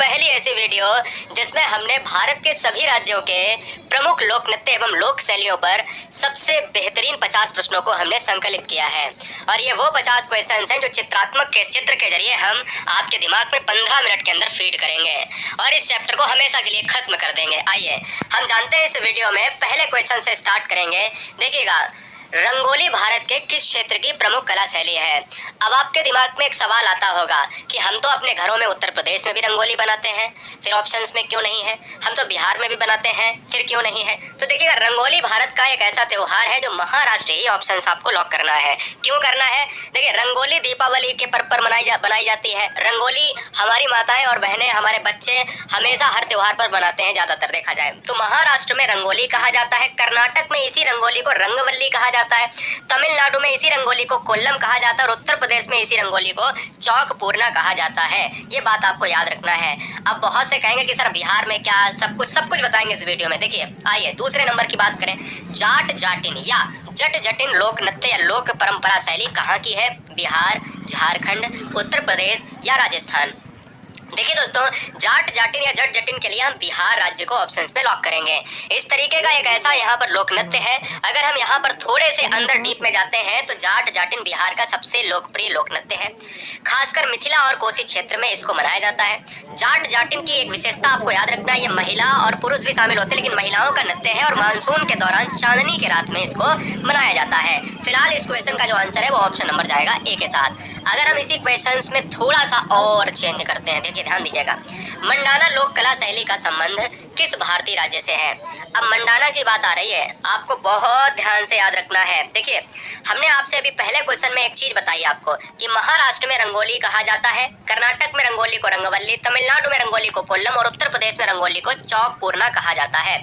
पहली ऐसी वीडियो जिसमें हमने भारत के सभी राज्यों के प्रमुख लोक नृत्य एवं लोक शैलियों पर सबसे बेहतरीन 50 प्रश्नों को हमने संकलित किया है। और ये वो 50 क्वेश्चंस हैं जो चित्रात्मक के चित्र के जरिए हम आपके दिमाग में 15 मिनट के अंदर फीड करेंगे और इस चैप्टर को हमेशा के लिए खत्म कर देंगे। आइए हम जानते हैं इस वीडियो में पहले क्वेश्चन से स्टार्ट करेंगे। देखिएगा, रंगोली भारत के किस क्षेत्र की प्रमुख कला शैली है। अब आपके दिमाग में एक सवाल आता होगा कि हम तो अपने घरों में उत्तर प्रदेश में भी रंगोली बनाते हैं, फिर ऑप्शंस में क्यों नहीं है। हम तो बिहार में भी बनाते हैं, फिर क्यों नहीं है। तो देखिएगा, रंगोली भारत का एक ऐसा त्योहार है जो महाराष्ट्र ही ऑप्शंस आपको लॉक करना है। क्यों करना है? देखिए, रंगोली दीपावली के पर्व पर बनाई जाती है। रंगोली हमारी माताएं और बहनें, हमारे बच्चे हमेशा हर त्योहार पर बनाते हैं, ज्यादातर देखा जाए तो। महाराष्ट्र में रंगोली कहा जाता है, कर्नाटक में इसी रंगोली को रंगवल्ली कहा जाता है, तमिलनाडु में इसी रंगोली को कोल्लम कहा जाता है और उत्तर प्रदेश में इसी रंगोली को चौक पूर्णा कहा जाता है। ये बात आपको याद रखना है। अब बहुत से कहेंगे कि सर बिहार में क्या, सब कुछ बताएंगे इस वीडियो में। देखिए, आइए दूसरे नंबर की बात करें। जाट जाटिन या जट जटिन लोक नृत्य या लोक परंपरा शैली कहाँ की है? बिहार, झारखंड, उत्तर प्रदेश या राजस्थान। देखिए दोस्तों, जाट जाटिन या जट जटिन के लिए हम बिहार राज्य को ऑप्शंस पे लॉक करेंगे। इस तरीके का एक ऐसा यहाँ पर लोक नृत्य है। अगर हम यहाँ पर थोड़े से अंदर डीप में जाते हैं तो जाट जाटिन बिहार का सबसे लोकप्रिय लोक नृत्य है। खासकर मिथिला और कोसी क्षेत्र में इसको मनाया जाता है। जाट जाटिन की एक विशेषता आपको याद रखना है, ये महिला और पुरुष भी शामिल होते हैं, लेकिन महिलाओं का नृत्य है और मानसून के दौरान चांदनी के रात में इसको मनाया जाता है। फिलहाल इस क्वेश्चन का जो आंसर है वो ऑप्शन नंबर जाएगा ए के साथ। अगर हम इसी क्वेश्चंस में थोड़ा सा और चेंज करते हैं, देखिए ध्यान दीजिएगा, मंडाना लोक कला शैली का संबंध किस भारतीय राज्य से है। अब मंडाना की बात आ रही है, आपको बहुत ध्यान से याद रखना है। देखिए, हमने आपसे अभी पहले क्वेश्चन में एक चीज बताई आपको कि महाराष्ट्र में रंगोली कहा जाता है, कर्नाटक में रंगोली को रंगवल्ली, तमिलनाडु में रंगोली को कोल्लम और उत्तर प्रदेश में रंगोली को चौक पूर्णा कहा जाता है।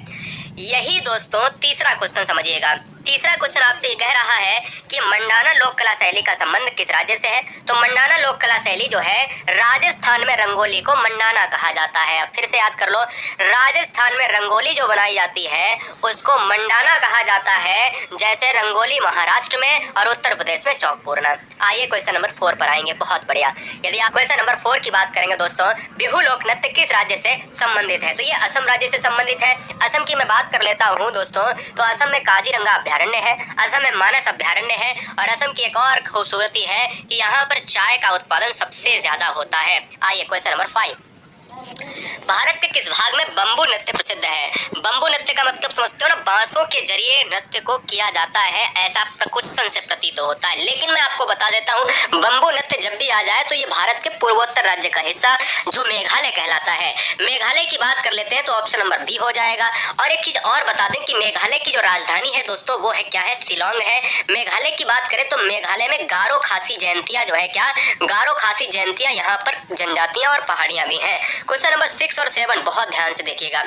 यही दोस्तों तीसरा क्वेश्चन समझिएगा। तीसरा क्वेश्चन आपसे ये कह रहा है कि मंडाना लोक कला शैली का संबंध किस राज्य से है। तो मंडाना लोक कला शैली जो है, राजस्थान में रंगोली को मंडाना कहा जाता है। अब फिर से याद कर लो, राजस्थान में रंगोली जो बनाई जाती है उसको मंडाना कहा जाता है, जैसे रंगोली महाराष्ट्र में और उत्तर प्रदेश में चौक पूर्णा। आइए क्वेश्चन नंबर 4 पर आएंगे। बहुत बढ़िया। यदि आप क्वेश्चन नंबर 4 की बात करेंगे दोस्तों, बिहू लोक नृत्य किस राज्य से संबंधित है। तो ये असम राज्य से संबंधित है। असम की मैं बात कर लेता हूँ दोस्तों, तो असम में काजीरंगा अभ्यारण्य है, असम में मानस अभ्यारण्य है और असम की एक और खूबसूरती है कि यहाँ पर चाय का उत्पादन सबसे ज्यादा होता है। आइए क्वेश्चन नंबर 5। भारत के किस भाग में बंबू नृत्य प्रसिद्ध है। बंबू नृत्य का मतलब समझते हो ना, बांसों के जरिए नृत्य को किया जाता है, ऐसा क्वेश्चन से प्रतीत होता है। लेकिन मैं आपको बता देता हूँ, बंबू नृत्य जब भी आ जाए तो ये भारत के पूर्वोत्तर राज्य का हिस्सा जो मेघालय कहलाता है। मेघालय की बात कर लेते हैं तो ऑप्शन नंबर बी हो जाएगा। और एक चीज और बता दें कि मेघालय की जो राजधानी है दोस्तों वो है क्या है, शिलोंग है। मेघालय की बात करें तो मेघालय में गारो खासी जयंतियां जो है क्या, गारो खासी जयंतियां यहाँ पर जनजातियां और पहाड़ियां भी हैं। क्वेश्चन नंबर 6 और 7 बहुत ध्यान से देखिएगा।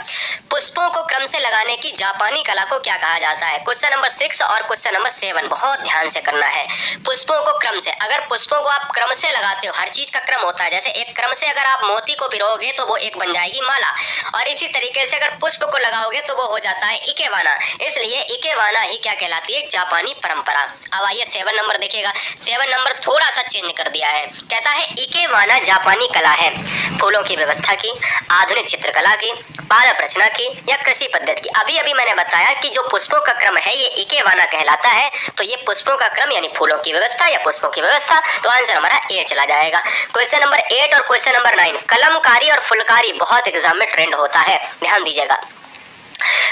पुष्पों को क्रम से लगाने की जापानी कला को क्या कहा जाता है। क्वेश्चन नंबर 6 और क्वेश्चन नंबर 7 बहुत ध्यान से करना है। पुष्पों को क्रम से, अगर पुष्पों को आप क्रम से लगाते हो, हर चीज का क्रम होता है, जैसे एक क्रम से अगर आप मोती को पिरोगे तो वो एक बन जाएगी माला, और इसी तरीके से अगर पुष्प को लगाओगे तो वो हो जाता है इकेवाना। इसलिए इकेवाना ही क्या कहलाती है, जापानी परंपरा। अब आइए 7 नंबर देखिएगा। 7 नंबर थोड़ा सा चेंज कर दिया है, कहता है इकेवाना जापानी कला है फूलों की व्यवस्था की, आधुनिक चित्रकला की, पादप रचना की या कृषि पद्धति की। अभी अभी मैंने बताया कि जो पुष्पों का क्रम है ये इकेवाना कहलाता है, तो ये पुष्पों का क्रम यानी फूलों की व्यवस्था या पुष्पों की व्यवस्था, तो आंसर हमारा ए चला जाएगा। क्वेश्चन नंबर 8 और क्वेश्चन नंबर 9, कलमकारी और फुलकारी बहुत एग्जाम में ट्रेंड होता है, ध्यान दीजिएगा।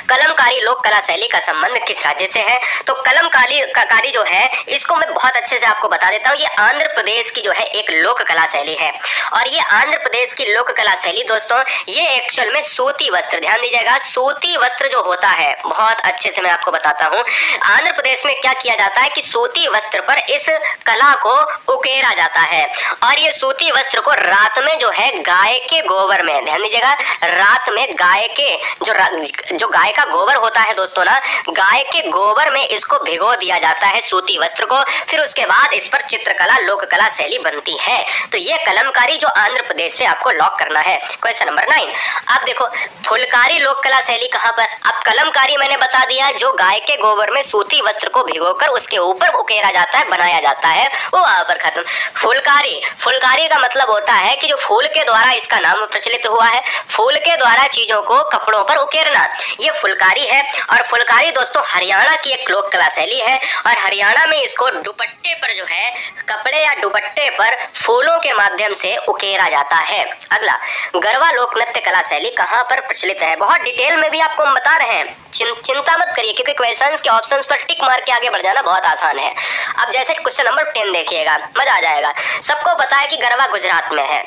कलमकारी लोक कला शैली का संबंध किस राज्य से है। तो कलमकारी जो है, इसको मैं बहुत अच्छे से आपको बता देता हूँ, ये आंध्र प्रदेश की जो है एक लोक कला शैली है। और ये आंध्र प्रदेश की लोक कला शैली दोस्तों, ये एक्चुअल में सूती वस्त्र, ध्यान दीजिएगा, सूती वस्त्र जो होता है, बहुत अच्छे से मैं आपको बताता हूँ। आंध्र प्रदेश में क्या किया जाता है कि सूती वस्त्र पर इस कला को उकेरा जाता है, और ये सूती वस्त्र को रात में जो है गाय के गोबर में, ध्यान दीजिएगा, रात में गाय के जो गाय गाय का गोबर होता है दोस्तों ना, गाय के गोबर में इसको भिगो दिया जाता है सूती वस्त्र को, फिर उसके बाद इस पर चित्रकला लोक कला शैली बनती है। तो ये कलमकारी जो आंध्र प्रदेश से आपको लॉक करना है। Question number 9। अब देखो फुलकारी लोक कला शैली कहाँ पर, अब कलमकारी मैंने बता दिया जो गाय के गोबर में सूती वस्त्र को भिगोकर उसके ऊपर उकेरा जाता है, बनाया जाता है, वो वहां पर खत्म। फुलकारी, फुलकारी का मतलब होता है कि जो फूल के द्वारा इसका नाम प्रचलित हुआ है, फूल के द्वारा चीजों को कपड़ों पर उकेरना, ये फुलकारी है। और फुलकारी दोस्तों हरियाणा की एक लोक कला शैली है और हरियाणा में इसको दुपट्टे पर जो है, कपड़े या दुपट्टे पर फूलों के माध्यम से उकेरा जाता है। अगला गरबा लोक नृत्य कला शैली कहाँ पर प्रचलित है, बहुत डिटेल में भी आपको हम बता रहे हैं, चिंता मत करिए क्योंकि क्वेश्चंस के ऑप्शंस पर टिक मार के आगे बढ़ जाना बहुत आसान है। अब जैसे क्वेश्चन नंबर 10 देखिएगा, मजा आ जाएगा। सबको पता है कि गरबा गुजरात में है,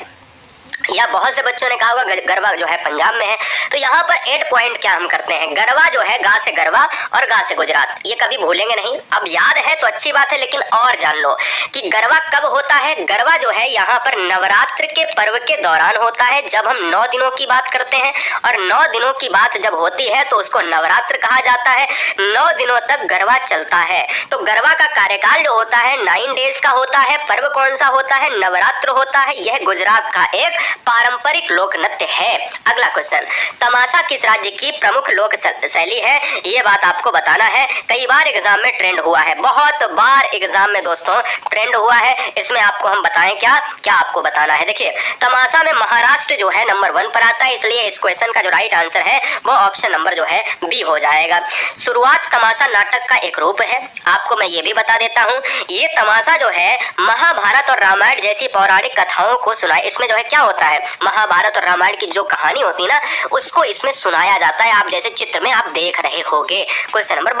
या बहुत से बच्चों ने कहा होगा गरबा जो है पंजाब में है। तो यहाँ पर 8 पॉइंट क्या हम करते हैं, गरबा जो है गा से गरबा और गा से गुजरात, ये कभी भूलेंगे नहीं। अब याद है तो अच्छी बात है, लेकिन और जान लो कि गरबा कब होता है। गरबा जो है यहाँ पर नवरात्र के पर्व के दौरान होता है, जब हम 9 दिनों की बात करते हैं, और 9 दिनों की बात जब होती है तो उसको नवरात्र कहा जाता है। 9 दिनों तक गरबा चलता है। तो गरबा का कार्यकाल जो होता है 9 डेज का होता है। पर्व कौन सा होता है, नवरात्र होता है। यह गुजरात का एक पारंपरिक लोक नृत्य है। अगला क्वेश्चन, तमाशा किस राज्य की प्रमुख लोक शैली है, ये बात आपको बताना है। कई बार एग्जाम में ट्रेंड हुआ है, बहुत बार एग्जाम में दोस्तों ट्रेंड हुआ है। इसमें आपको हम बताएं क्या क्या आपको बताना है। देखिए तमाशा में महाराष्ट्र जो है नंबर 1 पर आता है, इसलिए इस क्वेश्चन का जो राइट आंसर है वो ऑप्शन नंबर जो है बी हो जाएगा। शुरुआत तमाशा नाटक का एक रूप है, आपको मैं ये भी बता देता हूँ। ये तमाशा जो है महाभारत और रामायण जैसी पौराणिक कथाओं को सुनाए। इसमें जो है क्या होता है, महाभारत और रामायण की जो कहानी होती है ना, उसको इसमें सुनाया जाता है। आप जैसे चित्र में आप देख रहे होंगे। क्वेश्चन नंबर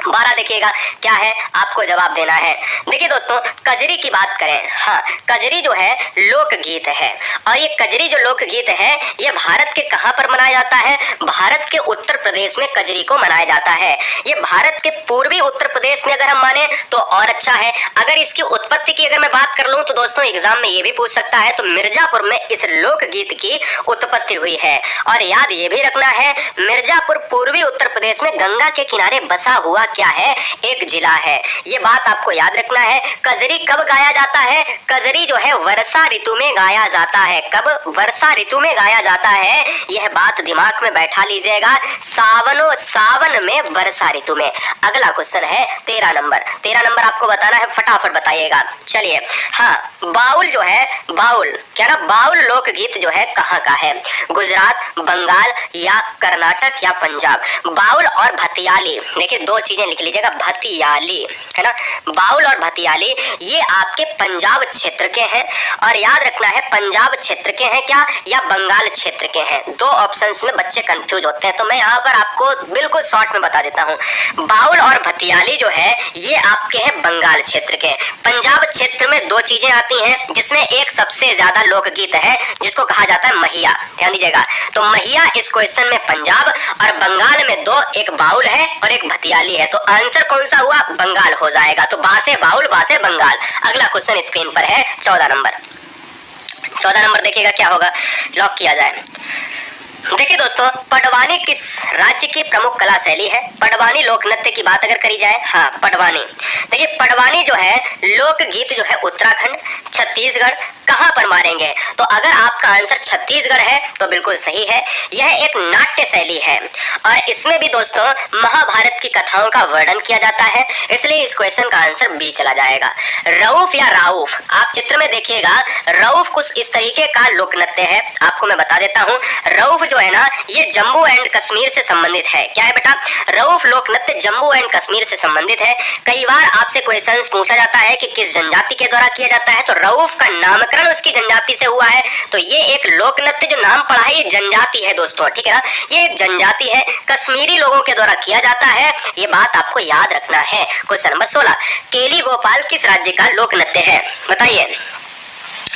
12 देखिएगा क्या है, आपको जवाब देना है। देखिए दोस्तों कजरी की बात करें, हाँ कजरी जो है लोकगीत है, और ये कजरी जो लोकगीत है ये भारत के कहाँ पर मनाया जाता है, भारत के उत्तर प्रदेश में कजरी को मनाया जाता है। ये भारत के पूर्वी उत्तर प्रदेश में अगर हम माने तो और अच्छा है। अगर इसकी उत्पत्ति की अगर मैं बात कर लूं तो दोस्तों एग्जाम में ये भी पूछ सकता है, तो मिर्जापुर में इस लोकगीत की उत्पत्ति हुई है। और याद ये भी रखना है, मिर्जापुर पूर्वी उत्तर प्रदेश में गंगा के किनारे बसा हुआ क्या है, एक जिला है। ये बात आपको याद रखना है। कजरी कब गाया जाता है, कजरी जो है वर्षा ऋतु में गाया जाता है। कब, वर्षा ऋतु में गाया जाता है, यह बात दिमाग में बैठा लीजिएगा। सावन में वर्षा ऋतु में। अगला क्वेश्चन है 13 नंबर। 13 नंबर आपको बताना है, फटाफट बताइएगा। चलिए हाँ, बाउल जो है, बाउल क्या ना, बाउल लोकगीत जो है कहाँ का है, गुजरात, बंगाल या कर्नाटक या पंजाब। बाउल और भतियाली, देखिए दो चीजें लिख लीजिएगा, भतियाली है ना, बाउल और भतियाली ये आपके पंजाब क्षेत्र के हैं। और याद रखना है पंजाब क्षेत्र के हैं क्या या बंगाल क्षेत्र के हैं, दो ऑप्शंस में बच्चे कंफ्यूज होते हैं। तो मैं यहाँ पर आपको बिल्कुल शॉर्ट में बता देता हूँ, बाउल और भतियाली जो है ये आपके हैं बंगाल क्षेत्र के। पंजाब क्षेत्र में दो चीजें आती हैं, जिसमें एक सबसे ज्यादा लोकगीत है जिसको कहा जाता है महिया, ध्यान दीजिएगा। तो महिया इस क्वेश्चन में पंजाब, और बंगाल में दो, एक बाउल है और एक भतियाली है। तो आंसर कौन सा हुआ, बंगाल हो जाएगा। तो बासे बाउल, बासे बंगाल। अगला क्वेश्चन स्क्रीन पर है 14 नंबर। 14 नंबर देखिएगा क्या होगा, लॉक किया जाए। देखिए दोस्तों पटवानी किस राज्य की प्रमुख कला शैली है, पटवानी लोक नृत्य की बात अगर करी जाए, हाँ पटवानी। देखिए पटवानी जो है लोकगीत जो है उत्तराखंड, छत्तीसगढ़, कहां पर मारेंगे, तो अगर आपका आंसर छत्तीसगढ़ है तो बिल्कुल सही है। यह एक नाट्य शैली है और इसमें भी दोस्तों महाभारत की कथाओं का वर्णन किया जाता है, इसलिए इस क्वेश्चन का आंसर बी चला जाएगा। रऊफ या राउफ, आप चित्र में देखिएगा, रऊफ कुछ इस तरीके का लोक नृत्य है, आपको मैं बता देता हूँ। रऊफ जो है ना ये जम्मू एंड कश्मीर से संबंधित है। क्या है बेटा, रऊफ लोक नृत्य जम्मू एंड कश्मीर से संबंधित है। कई बार आपसे क्वेश्चन पूछा जाता है कि किस जनजाति के द्वारा किया जाता है, तो रऊफ का नामकरण उसकी जनजाति से हुआ है। तो ये एक लोक नृत्य जो नाम पड़ा है ये जनजाति है दोस्तों, ठीक है ना, ये एक जनजाति है, कश्मीरी लोगों के द्वारा किया जाता है, ये बात आपको याद रखना है। क्वेश्चन नंबर 16, केली गोपाल किस राज्य का लोक नृत्य है, बताइए।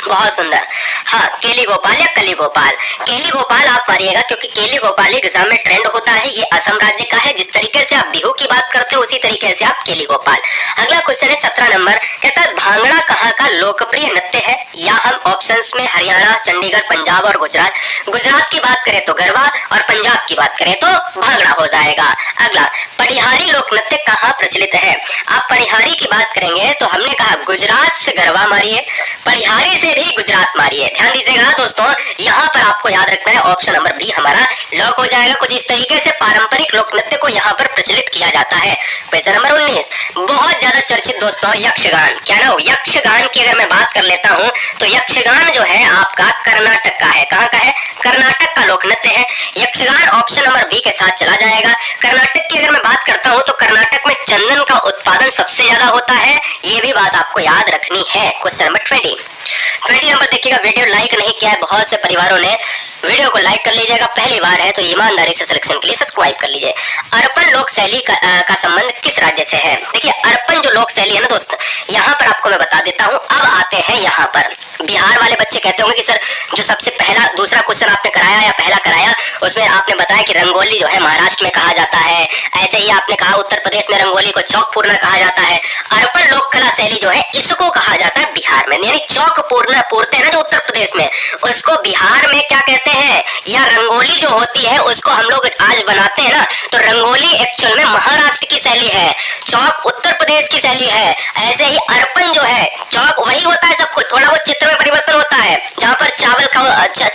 बहुत सुंदर। हाँ, केली गोपाल या कली गोपाल। केली गोपाल आप मारिएगा, क्योंकि केली गोपाल एग्जाम में ट्रेंड होता है। ये असम राज्य का है। जिस तरीके से आप बिहू की बात करते हो उसी तरीके से आप केली गोपाल। अगला क्वेश्चन है 17 नंबर, कहता है भांगड़ा कहाँ का लोकप्रिय नृत्य है? या हम ऑप्शंस में हरियाणा, चंडीगढ़, पंजाब और गुजरात। गुजरात की बात करें तो गरबा और पंजाब की बात करें तो भांगड़ा हो जाएगा। अगला, पटिहारी लोक नृत्य कहाँ प्रचलित है? आप पटिहारी की बात करेंगे तो हमने कहा गुजरात से गरबा मारिए, पटिहारी से भी गुजरात मारिए। ध्यान दीजिएगा दोस्तों, यहाँ पर आपको याद रखना है ऑप्शन नंबर बी हमारा लॉक हो जाएगा। कुछ इस तरीके से पारंपरिक लोक नृत्य को यहाँ पर प्रचलित किया जाता है। क्वेश्चन नंबर 19, बहुत ज्यादा चर्चित दोस्तों यक्षगान। क्या ना, यक्षगान की अगर मैं बात कर लेता हूँ तो यक्षगान जो है आपका कर्नाटक का है। कहाँ का है? कर्नाटक का लोक नृत्य है। यक्षगान ऑप्शन नंबर बी के साथ चला जाएगा। कर्नाटक की अगर मैं बात करता हूँ तो कर्नाटक में चंदन का उत्पादन सबसे ज्यादा होता है, ये भी बात आपको याद रखनी है। क्वेश्चन नंबर 20 नंबर देखिएगा। वीडियो लाइक नहीं किया है बहुत से परिवारों ने, वीडियो को लाइक कर लीजिएगा। पहली बार है तो ईमानदारी से सिलेक्शन के लिए सब्सक्राइब कर लीजिए। अर्पण लोक शैली का संबंध किस राज्य से है? देखिए, अर्पण जो लोक शैली है ना दोस्त, यहाँ पर आपको मैं बता देता हूँ। अब आते हैं यहाँ पर, बिहार वाले बच्चे कहते होंगे कि सर जो सबसे पहला दूसरा क्वेश्चन आपने कराया या पहला कराया उसमें आपने बताया कि रंगोली जो है महाराष्ट्र में कहा जाता है। ऐसे ही आपने कहा उत्तर प्रदेश में रंगोली को चौक पूर्णा कहा जाता है। अर्पण लोक कला शैली जो है इसको कहा जाता है बिहार में, यानी चौक पूर्णा पूरते हैं ना जो उत्तर प्रदेश में, उसको बिहार में क्या कहते हैं? या रंगोली जो होती है उसको हम लोग आज बनाते हैं ना, तो रंगोली एक्चुअल में महाराष्ट्र की शैली है, चौक उत्तर प्रदेश की शैली है। ऐसे ही अर्पण जो है चौक वही होता है, सब कुछ थोड़ा बहुत चित्र में परिवर्तन होता है। जहाँ पर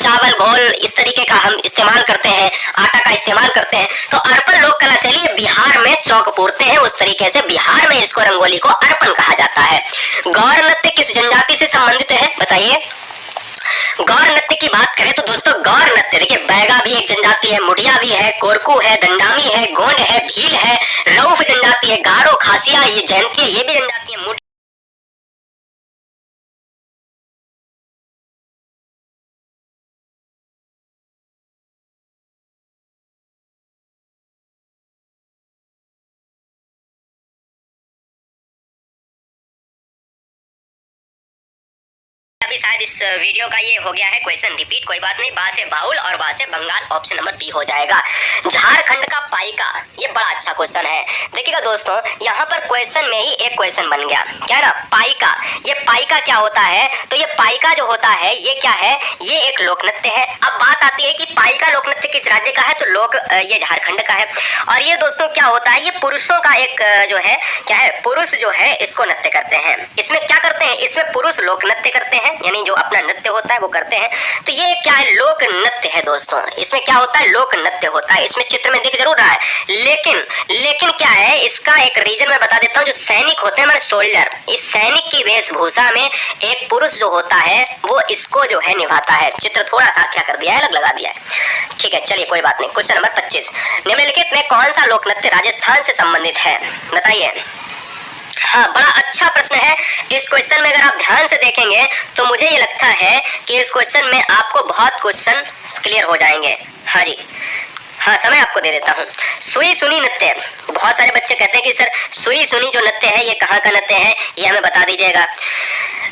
चावल घोल इस तरीके का हम इस्तेमाल करते हैं, आटा का इस्तेमाल करते हैं, तो अर्पण लोक कला शैली बिहार में चौक पूरते हैं, उस तरीके से बिहार में इसको रंगोली को अर्पण कहा जाता है। गौर नृत्य किस जनजाति से संबंधित है बताइए? गौर नृत्य की बात करें तो दोस्तों गौर नृत्य देखिए, बैगा भी एक जनजाति है, मुड़िया भी है, कोरकू है, दंडामी है, गोंड है, भील है, रऊफ जनजाति है, गारो, खासिया, ये जयंती है, ये भी जनजाति है। अभी शायद इस वीडियो का ये हो गया है क्वेश्चन रिपीट, कोई बात नहीं। बा से बाउल और बा से बंगाल, ऑप्शन नंबर बी हो जाएगा। झारखंड का पाइका, ये बड़ा अच्छा क्वेश्चन है। देखिएगा दोस्तों, यहाँ पर क्वेश्चन में ही एक क्वेश्चन बन गया, क्या है ना, पाइका। ये पाइका क्या होता है? तो ये पाइका जो होता है ये क्या है? ये एक लोक नृत्य है। अब बात आती है कि पाइका लोक नृत्य किस राज्य का है? तो ये झारखंड का है। और ये दोस्तों क्या होता है? ये पुरुषों का एक जो है क्या है, पुरुष जो है इसको नृत्य करते हैं। इसमें क्या करते हैं? इसमें पुरुष लोक नृत्य करते हैं, यानी जो अपना नृत्य होता है वो करते हैं। तो ये क्या है? लोक नृत्य है दोस्तों। इसमें क्या होता है? लोक नृत्य होता है। इसमें चित्र में दिख जरूर रहा है, लेकिन क्या है, इसका एक रीजन मैं बता देता हूँ। जो सैनिक होते हैं हमारे सोल्जर, इस सैनिक की वेशभूषा में एक पुरुष जो होता है वो इसको जो है निभाता है। चित्र थोड़ा सा क्या कर दिया है, अलग लगा दिया है। ठीक है, चलिए कोई बात नहीं। क्वेश्चन नंबर 25, निम्नलिखित में कौन सा लोक नृत्य राजस्थान से संबंधित है बताइए? हाँ, बड़ा अच्छा प्रश्न है। इस क्वेश्चन में अगर आप ध्यान से देखेंगे तो मुझे ये लगता है कि इस क्वेश्चन में आपको बहुत क्वेश्चन क्लियर हो जाएंगे। हाँ जी, हाँ, समय आपको दे देता हूँ। सुई सुनी नृत्य, बहुत सारे बच्चे कहते हैं कि सर सुई सुनी जो नृत्य है ये कहाँ का नृत्य है, ये हमें बता दीजिएगा।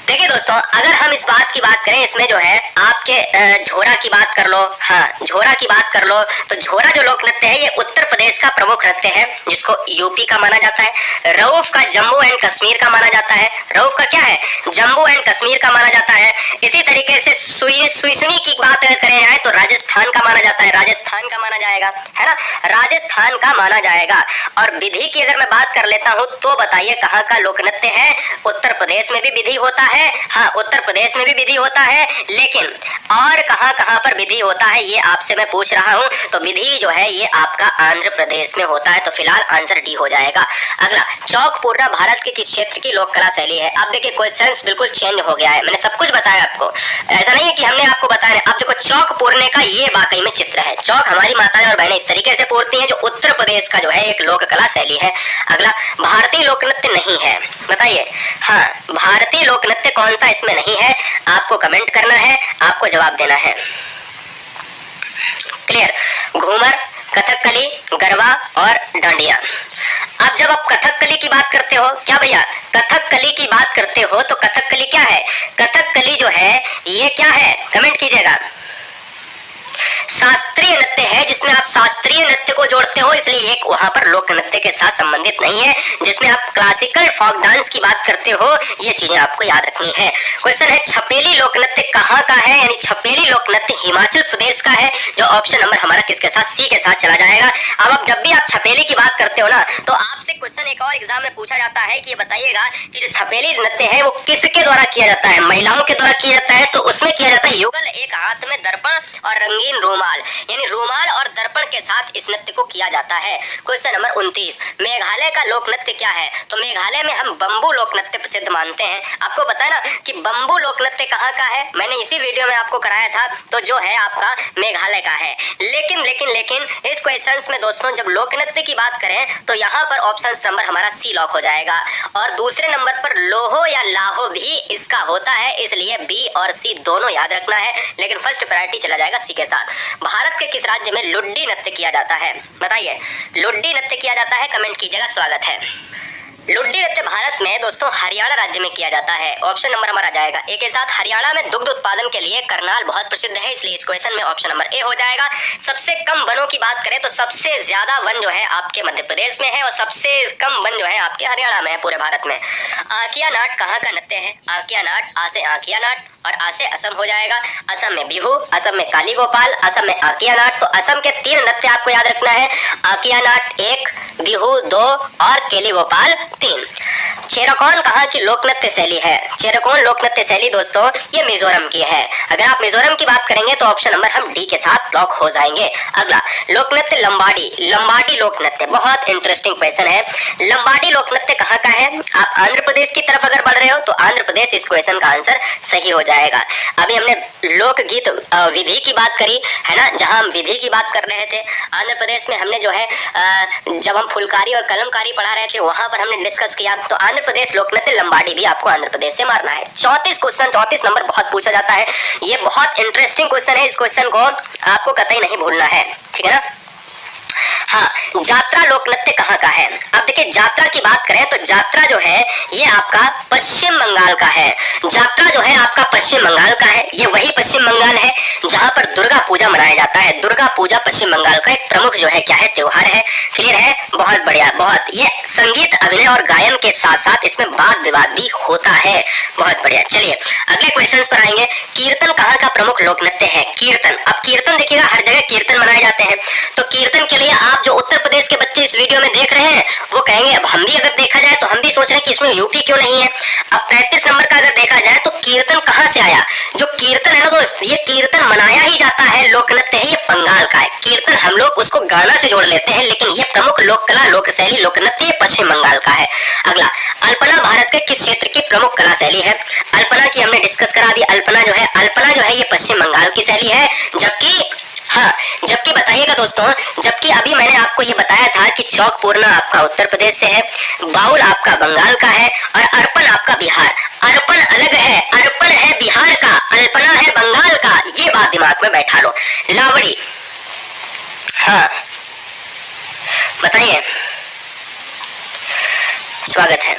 देखिए दोस्तों, अगर हम इस बात की बात करें, इसमें जो है आपके झोरा की बात कर लो, हाँ झोरा की बात कर लो, तो झोरा जो लोक नृत्य है ये उत्तर प्रदेश का प्रमुख नृत्य है, जिसको यूपी का माना जाता है। रऊफ का जम्मू एंड कश्मीर का माना जाता है। रऊफ का क्या है? जम्मू एंड कश्मीर का माना जाता है। इसी तरीके से सुनी की बात अगर करें जाए तो राजस्थान का माना जाता है, राजस्थान का माना जाएगा, है ना, राजस्थान का माना जाएगा। और विधि की अगर मैं बात कर लेता हूँ तो बताइए कहाँ का लोक नृत्य है? उत्तर प्रदेश में भी विधि होता है, हाँ उत्तर प्रदेश में भी विधि होता है, लेकिन और कहां कहां पर विधि होता है ये आपसे मैं पूछ रहा हूं। तो विधि जो है ये आपका आंध्र प्रदेश में होता है। तो फिलहाल आंसर डी हो जाएगा। अगला, चौक पूर्णा भारत के किस क्षेत्र की लोक कला शैली है? अब देखिए क्वेश्चंस बिल्कुल चेंज हो गया है, मैंने सब कुछ बताया आपको, ऐसा नहीं है कि हमने आपको बताया। अब देखो चौक पूरने का ये वाकई में चित्र है। चौक हमारी माताएं और बहनें इस तरीके से पूरती हैं, जो उत्तर प्रदेश का जो है एक लोक कला शैली है। अगला, भारतीय लोक नृत्य नहीं है बताइए? हाँ, भारतीय लोक नृत्य कौन सा इसमें नहीं है? आपको कमेंट करना है, आपको जवाब देना है। क्लियर? घूमर, कथकली, गरबा और डांडिया। अब जब आप कथकली की बात करते हो, क्या भैया कथकली की बात करते हो, तो कथकली क्या है? कथकली जो है ये क्या है? कमेंट कीजिएगा। शास्त्रीय नृत्य है, जिसमें आप शास्त्रीय नृत्य को जोड़ते हो, इसलिए एक वहां पर लोक नृत्य के साथ संबंधित नहीं है। जिसमें आप क्लासिकल फोक डांस की बात करते हो, ये चीजें आपको याद रखनी है। क्वेश्चन है छपेली लोक नृत्य कहाँ का है? यानी छपेली लोक नृत्य हिमाचल प्रदेश का है, जो ऑप्शन नंबर हमारा किसके साथ? सी के साथ चला जाएगा। अब जब भी आप छपेली की बात करते हो ना, तो आपसे क्वेश्चन एक और एग्जाम में पूछा जाता है कि ये बताइएगा कि जो छपेली नृत्य है वो किसके द्वारा किया जाता है? महिलाओं के द्वारा किया जाता है, तो उसमें किया जाता है युगल, एक हाथ में दर्पण और रंगीन रोमाल, यानी रोमाल और दर्पण के साथ इस नृत्य को किया जाता है। क्वेश्चन नंबर 29, मेघालय का लोक नृत्य क्या है? तो मेघालय में हम बम्बू लोक नृत्य प्रसिद्ध मानते हैं। आपको पता है ना कि बम्बू लोक नृत्य कहाँ का है? मैंने इसी वीडियो में आपको कराया था, तो जो है आपका मेघालय का है। लेकिन लेकिन लेकिन इस क्वेश्चंस में दोस्तों जब लोक नृत्य की बात करें तो यहाँ पर ऑप्शन नंबर हमारा सी लॉक हो जाएगा। और दूसरे नंबर पर लोहो या लाहो भी इसका होता है, इसलिए बी और सी दोनों याद रखना है, लेकिन फर्स्ट प्रायोरिटी चला जाएगा सी के साथ। भारत के किस राज्य में लुड्डी नृत्य किया जाता है? बताइए, लुड्डी नृत्य किया जाता है, कमेंट कीजिएगा, स्वागत है। लुड्डी नृत्य भारत में दोस्तों हरियाणा राज्य में किया जाता है, ऑप्शन नंबर हमारा जाएगा ए के साथ। हरियाणा में दुग्ध उत्पादन के लिए करनाल बहुत प्रसिद्ध है, इसलिए इस क्वेश्चन में ऑप्शन नंबर ए हो जाएगा। सबसे कम वनों की बात करें तो सबसे ज्यादा वन जो है आपके मध्य प्रदेश में है, और सबसे कम वन जो है आपके हरियाणा में है पूरे भारत में। आकिया नाट कहाँ का नृत्य है? आकिया नाट, आ से आकिया नाट और आ से असम हो जाएगा। असम में बिहू, असम में काली गोपाल, असम में आकिया नाट। तो असम के 3 नृत्य आपको याद रखना है, आकिया नाट 1, बिहू 2 और केली गोपाल 3। चेराकोन कहाँ की लोक नृत्य शैली है? चेराकोन लोक नृत्य शैली दोस्तों ये मिजोरम की है। अगर आप मिजोरम की बात करेंगे तो ऑप्शन नंबर हम डी के साथ लॉक हो जाएंगे। अगला लोक नृत्य लंबाडी, लंबाडी लोक नृत्य, बहुत इंटरेस्टिंग क्वेश्चन है। लंबाडी लोक नृत्य कहाँ का है? आप आंध्र प्रदेश की तरफ अगर बढ़ रहे हो तो आंध्र प्रदेश इस क्वेश्चन का आंसर सही हो जाएगा। अभी हमने लोकगीत विधि की बात करी है ना, जहां हम विधि की बात कर रहे थे। आंध्र प्रदेश में हमने जो है जब हम फुलकारी और कलमकारी पढ़ा रहे थे वहां पर हमने डिस्कस किया। तो आंध्र प्रदेश लोक नृत्य लंबाडी भी आपको आंध्र प्रदेश से मारना है। 34 क्वेश्चन, 34 नंबर बहुत पूछा जाता है, ये बहुत इंटरेस्टिंग क्वेश्चन है, इस क्वेश्चन को आपको कतई नहीं भूलना है, ठीक है ना। हाँ, जात्रा लोक नृत्य कहाँ का है? अब देखिए जात्रा की बात करें तो जात्रा जो है ये आपका पश्चिम बंगाल का है। जात्रा जो है आपका पश्चिम बंगाल का है। ये वही पश्चिम बंगाल है जहाँ पर दुर्गा पूजा मनाया जाता है। दुर्गा पूजा पश्चिम बंगाल का एक प्रमुख जो है क्या है? त्योहार है। क्लियर है? बहुत बढ़िया, बहुत। ये संगीत, अभिनय और गायन के साथ साथ इसमें वाद विवाद भी होता है। बहुत बढ़िया। चलिए अगले क्वेश्चन पर आएंगे। कीर्तन कहाँ का प्रमुख लोक नृत्य है? कीर्तन, अब कीर्तन देखिएगा हर जगह कीर्तन मनाए जाते हैं, तो कीर्तन के लिए आप जो उत्तर प्रदेश के बच्चे इस वीडियो में देख रहे हैं वो कहेंगे अब हम भी अगर देखा जाए तो हम भी सोच रहे हैं कि इसमें यूपी क्यों नहीं है। अब 35 नंबर का अगर देखा जाए तो कीर्तन कहां से आया? जो कीर्तन है ना दोस्त, ये कीर्तन मनाया ही जाता है, लोक नृत्य है, ये बंगाल का है। कीर्तन हम लोग उसको गाना से जोड़ लेते हैं, लेकिन ये प्रमुख लोक कला, लोक शैली, लोक नृत्य ये पश्चिम बंगाल का है। अगला, अल्पना भारत के किस क्षेत्र की प्रमुख कला शैली है? अल्पना की हमने डिस्कस करा अभी। अल्पना जो है ये पश्चिम बंगाल की शैली है। जबकि हाँ, जबकि बताइएगा दोस्तों, जबकि अभी मैंने आपको ये बताया था कि चौक पूर्णा आपका उत्तर प्रदेश से है, बाउल आपका बंगाल का है और अर्पण आपका बिहार। अर्पण अलग है, अर्पण है बिहार का, अल्पना है बंगाल का, ये बात दिमाग में बैठा लो। लावड़ी, हाँ बताइए, स्वागत है।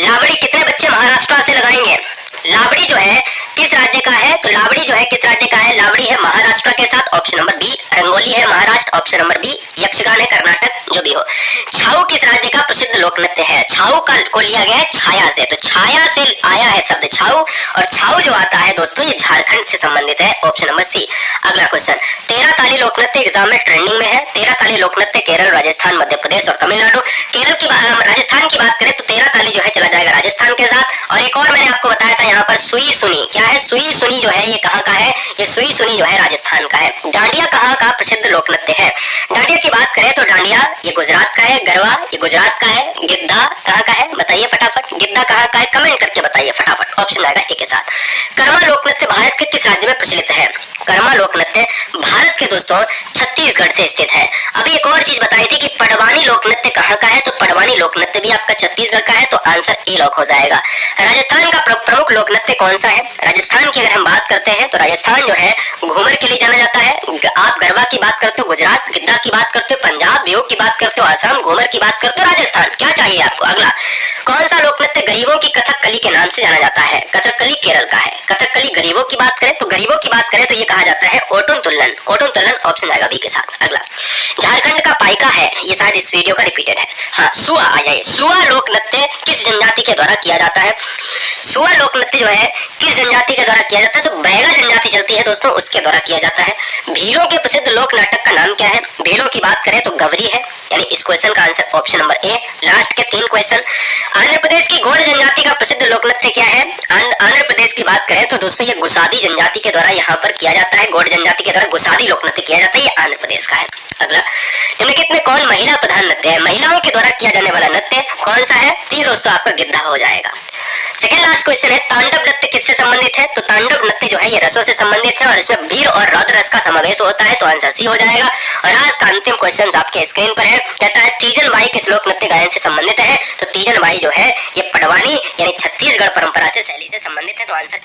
लावड़ी कितने बच्चे महाराष्ट्र से लगाएंगे? लावड़ी जो है किस राज्य का है? तो लावड़ी जो है किस राज्य का है? लावड़ी है महाराष्ट्र के साथ, ऑप्शन नंबर बी। रंगोली है Maharashtra, option number B. Yakshagana है कर्नाटक, जो भी हो। छाऊ किस राज्य का प्रसिद्ध लोक नृत्य है? छाऊ को लिया गया है छाया से, तो छाया से आया है शब्द छाऊ, और छाऊ जो आता है दोस्तों ये झारखंड से संबंधित है, ऑप्शन नंबर सी। अगला क्वेश्चन, 13 ताली लोक नृत्य एग्जाम में ट्रेंडिंग में है। 13 ताली लोक नृत्य केरल, राजस्थान, मध्य प्रदेश और तमिलनाडु। केरल की राजस्थान की बात करें तो 13 ताली जो है चला जाएगा राजस्थान के साथ। और एक और मैंने आपको बताया था यहाँ पर सुई सुनी, क्या है? सुई सुनी जो है ये कहाँ का है? ये सुई सुनी जो है राजस्थान का है। डांडिया कहाँ का प्रसिद्ध लोक नृत्य है? डांडिया की बात करें तो डांडिया ये गुजरात का है। गरबा ये गुजरात का है। गिद्धा कहाँ का है? बताइए फटाफट, गिद्धा कहाँ का है? कमेंट करके बताइए फटाफट, ऑप्शन आएगा ए के साथ। कर्मा लोक नृत्य भारत के किस राज्य में प्रचलित है? कर्मा लोक नृत्य भारत के दोस्तों छत्तीसगढ़ से स्थित है। अभी एक और चीज बताई थी कि पडवानी लोक नृत्य कहाँ का है? तो पडवानी लोक नृत्य भी आपका छत्तीसगढ़ का है, तो आंसर ए लॉक हो जाएगा। राजस्थान का प्रमुख लोक नृत्य कौन सा है? राजस्थान की अगर हम बात करते हैं तो राजस्थान जो है घूमर के लिए जाना जाता है। आप गरबा की बात करते हो, गुजरात गिद्दा की बात करते हो, पंजाब बिहू की बात करते हो, असम घूमर की बात करते हो, राजस्थान क्या चाहिए आपको। अगला, कौन सा लोक नृत्य गरीबों की कथकली के नाम से जाना जाता है। कथकली केरल का है। कथकली गरीबों की बात करें तो ये कहा जाता है ओटुन तुल्लन। ओटुन तुल्लन ऑप्शन आएगा बी के साथ। अगला, झारखंड का पाइका है, ये शायद इस वीडियो का रिपीटेड है। हाँ, सुआ आ जाए। सुआ लोक नृत्य किस जनजाति के द्वारा किया जाता है। सुआ लोक नृत्य जो है किस जनजाति के द्वारा किया जाता है, तो बैगा जनजाति चलती है दोस्तों, उसके द्वारा किया जाता है। भीलों के प्रसिद्ध लोक नाटक का नाम क्या है। भीलों की बात करें तो गवरी है, यानी इस क्वेश्चन का answer option number A. Last के 3 क्वेश्चन। आंध्र प्रदेश की गौड़ जनजाति का प्रसिद्ध लोक नृत्य क्या है। आंध्र प्रदेश की बात करें तो दोस्तों ये गुसादी जनजाति के द्वारा यहाँ पर किया जाता है। गौड़ जनजाति के द्वारा गुसादी लोक नृत्य किया जाता है, ये आंध्र प्रदेश का है। अगला, निम्नलिखित में कौन महिला प्रधान नृत्य है। महिलाओं के द्वारा किया जाने वाला नृत्य कौन सा है, तो ये दोस्तों आपका गिद्धा हो जाएगा। सेकेंड लास्ट क्वेश्चन है, तांडव नृत्य किससे संबंधित है। तो तांडव नृत्य जो है ये रसों से संबंधित है और इसमें वीर और रौद्र रस का समावेश होता है, तो आंसर सी हो जाएगा। और आज का अंतिम क्वेश्चन आपके स्क्रीन पर है, कहता है तीजन बाई किस लोक नृत्य गायन से संबंधित है। तो तीजन बाई जो है ये पडवानी यानी छत्तीसगढ़ परंपरा से शैली से संबंधित है, तो आंसर